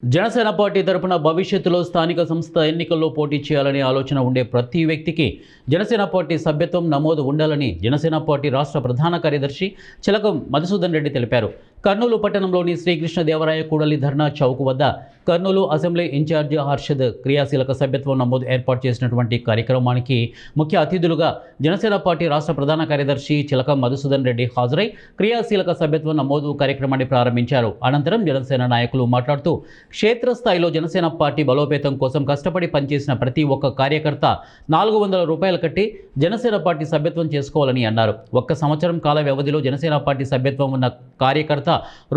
Janasena party తరపున భవిష్యత్తులో స్థానిక సంస్థ ఎన్నికల్లో పోటీ చేయాలనే ఆలోచన ఉండే ప్రతి వ్యక్తికి జనసేన పార్టీ సభ్యత్వం నమోదు ఉండాలని జనసేన పార్టీ రాష్ట్ర ప్రధాన కార్యదర్శి చిలకం మధుసూదన్ రెడ్డి తెలిపారు. కర్నూలు పట్టణంలోని శ్రీకృష్ణదేవరాయ కూడలి ధర్నా చౌక్ వద్ద కర్నూలు అసెంబ్లీ ఇన్ఛార్జి హర్షద్ క్రియాశీలక సభ్యత్వం నమోదు ఏర్పాటు చేసినటువంటి కార్యక్రమానికి ముఖ్య అతిథులుగా జనసేన పార్టీ రాష్ట్ర ప్రధాన కార్యదర్శి చిలకం మధుసూదన్ రెడ్డి హాజరై క్రియాశీలక సభ్యత్వం నమోదు కార్యక్రమాన్ని ప్రారంభించారు. అనంతరం జనసేన నాయకులు మాట్లాడుతూ క్షేత్రస్థాయిలో జనసేన పార్టీ బలోపేతం కోసం కష్టపడి పనిచేసిన ప్రతి ఒక్క కార్యకర్త 400 రూపాయలు కట్టి జనసేన పార్టీ సభ్యత్వం చేసుకోవాలని అన్నారు. ఒక్క సంవత్సరం కాల వ్యవధిలో జనసేన పార్టీ సభ్యత్వం ఉన్న కార్యకర్త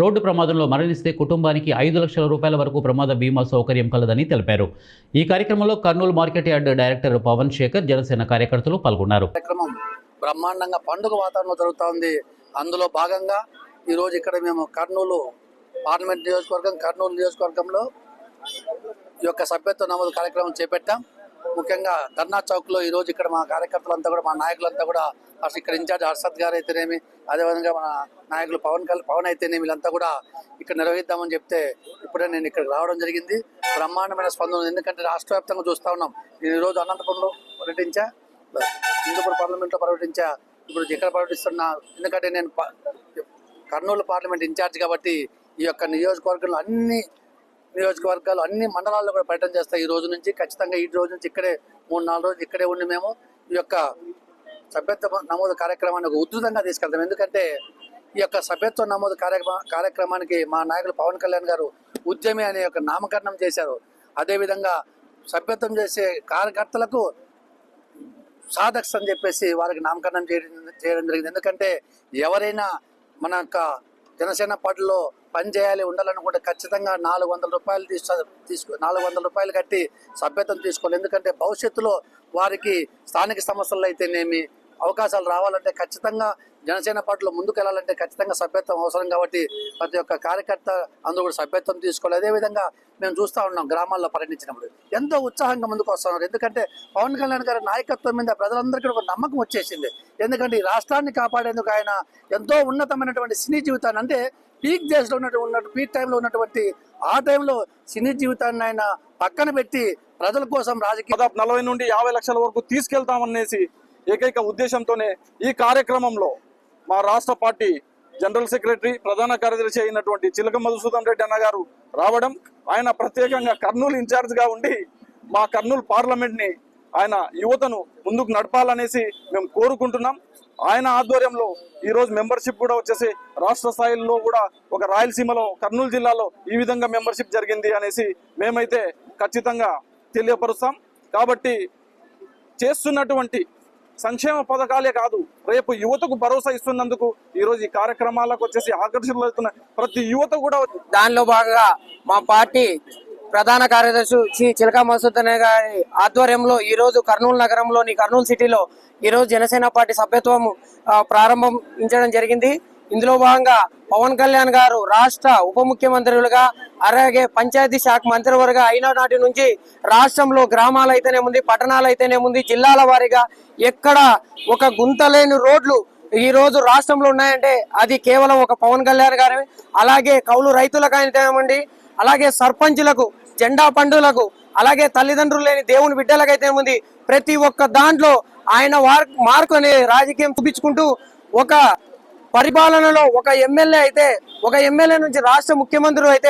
రోడ్డు ప్రమాదంలో మరణిస్తే కుటుంబానికి 5 లక్షల రూపాయల వరకు ప్రమాద బీమా సౌకర్యం కలదని తెలిపారు. ఈ కార్యక్రమంలో Kurnool market yard director Pawan Shekhar, Janasena కార్యకర్తలు పాల్గొన్నారు. బ్రహ్మాండంగా పండుగ వాతావరణం జరుగుతోంది. అందులో భాగంగా ఈరోజు ఇక్కడ మేము కర్నూలు పార్లమెంట్ నియోజకవర్గం, కర్నూలు నియోజకవర్గంలో ఈ యొక్క సభ్యత్వ నమోదు కార్యక్రమం చేపట్టాం. ముఖ్యంగా ధర్నా చౌక్లో ఈరోజు ఇక్కడ మా కార్యకర్తలంతా కూడా, మా నాయకులంతా కూడా, ఇక్కడ ఇన్ఛార్జ్ హర్షద్ గారు అయితేనేమి, అదేవిధంగా మన నాయకులు పవన్ అయితేనేమి, వీళ్ళంతా కూడా ఇక్కడ నిర్వహిద్దామని చెప్తే ఇప్పుడే నేను ఇక్కడికి రావడం జరిగింది. బ్రహ్మాండమైన స్పందన. ఎందుకంటే రాష్ట్ర వ్యాప్తంగా చూస్తూ ఉన్నాం. నేను ఈరోజు అనంతపురంలో పర్యటించా, హిందూపూర్ పార్లమెంట్లో పర్యటించా, ఇప్పుడు ఇక్కడ పర్యటిస్తున్నా. ఎందుకంటే నేను కర్నూలు పార్లమెంట్ ఇన్ఛార్జ్ కాబట్టి ఈ యొక్క నియోజకవర్గంలో అన్ని మండలాల్లో కూడా పర్యటన చేస్తాయి. ఈ రోజు నుంచి ఖచ్చితంగా ఈ రోజు నుంచి ఇక్కడే 3-4 రోజులు ఇక్కడే ఉండి మేము ఈ యొక్క సభ్యత్వ నమోదు కార్యక్రమాన్ని ఉధృతంగా తీసుకెళ్తాం. ఎందుకంటే ఈ యొక్క సభ్యత్వ నమోదు కార్యక్రమానికి మా నాయకులు పవన్ కళ్యాణ్ గారు ఉద్యమి అనే యొక్క నామకరణం చేశారు. అదేవిధంగా సభ్యత్వం చేసే కార్యకర్తలకు సాధక్స్ అని చెప్పేసి వారికి నామకరణం చేయడం జరిగింది. ఎందుకంటే ఎవరైనా మన యొక్క జనసేన పార్టీలో పనిచేయాలి, ఉండాలనుకుంటే ఖచ్చితంగా 400 రూపాయలు 400 రూపాయలు కట్టి సభ్యత్వం తీసుకోవాలి. ఎందుకంటే భవిష్యత్తులో వారికి స్థానిక సంస్థల్లో అయితేనేమి అవకాశాలు రావాలంటే ఖచ్చితంగా జనసేన పార్టీలో ముందుకు వెళ్ళాలంటే ఖచ్చితంగా సభ్యత్వం అవసరం. కాబట్టి ప్రతి ఒక్క కార్యకర్త అందరూ కూడా సభ్యత్వం తీసుకోవాలి. అదేవిధంగా మేము చూస్తూ ఉన్నాం, గ్రామాల్లో పర్యటించినప్పుడు ఎంతో ఉత్సాహంగా ముందుకు వస్తున్నారు. ఎందుకంటే పవన్ కళ్యాణ్ గారి నాయకత్వం మీద ప్రజలందరికీ ఒక నమ్మకం వచ్చేసింది. ఎందుకంటే ఈ రాష్ట్రాన్ని కాపాడేందుకు ఆయన ఎంతో ఉన్నతమైనటువంటి సినీ జీవితాన్ని, అంటే పీక్ డేస్లో పీక్ టైంలో ఉన్నటువంటి ఆ టైంలో సినీ జీవితాన్ని ఆయన పక్కన పెట్టి ప్రజల కోసం రాజకీయ 40 నుండి 50 లక్షల వరకు తీసుకెళ్తామనేసి ఏకైక ఉద్దేశంతోనే ఈ కార్యక్రమంలో మా రాష్ట్ర పార్టీ జనరల్ సెక్రటరీ, ప్రధాన కార్యదర్శి అయినటువంటి చిలకం మధుసూదన్ రెడ్డి అన్న గారు రావడం, ఆయన ప్రత్యేకంగా కర్నూలు ఇన్ఛార్జ్గా ఉండి మా కర్నూలు పార్లమెంట్ని ఆయన యువతను ముందుకు నడపాలనేసి మేము కోరుకుంటున్నాం. ఆయన ఆధ్వర్యంలో ఈరోజు మెంబర్షిప్ కూడా వచ్చేసి రాష్ట్ర స్థాయిలో కూడా ఒక రాయలసీమలో కర్నూలు జిల్లాలో ఈ విధంగా మెంబర్షిప్ జరిగింది అనేసి మేమైతే ఖచ్చితంగా తెలియపరుస్తాం. కాబట్టి చేస్తున్నటువంటి సంక్షేమ పథకాలే కాదు, రేపు యువతకు భరోసా ఇస్తున్నందుకు ఈరోజు ఈ కార్యక్రమాలకు వచ్చేసి ఆకర్షితులవుతున్న ప్రతి యువత కూడా దానిలో భాగంగా మా పార్టీ ప్రధాన కార్యదర్శి శ్రీ చిలకం మధుసూదన్ గారి ఆధ్వర్యంలో ఈ రోజు కర్నూలు నగరంలోని కర్నూలు సిటీలో ఈ రోజు జనసేన పార్టీ సభ్యత్వం ప్రారంభించడం జరిగింది. ఇందులో భాగంగా పవన్ కళ్యాణ్ గారు రాష్ట్ర ఉప ముఖ్యమంత్రులుగా, అలాగే పంచాయతీ శాఖ మంత్రివర్గ అయిన నాటి నుంచి రాష్ట్రంలో గ్రామాలు అయితేనేముంది, పట్టణాలు అయితేనేముంది, జిల్లాల వారీగా ఎక్కడ ఒక గుంతలేని రోడ్లు ఈ రోజు రాష్ట్రంలో ఉన్నాయంటే అది కేవలం ఒక పవన్ కళ్యాణ్ గారి. అలాగే కౌలు రైతులకు అయితేనేమండి, అలాగే సర్పంచులకు, జెండా పండుగలకు, అలాగే తల్లిదండ్రులు లేని దేవుని బిడ్డలకైతే ఉంది, ప్రతి ఒక్క దాంట్లో ఆయన మార్కు అనే రాజకీయం చూపించుకుంటూ ఒక పరిపాలనలో ఒక ఎమ్మెల్యే నుంచి రాష్ట్ర ముఖ్యమంత్రులు అయితే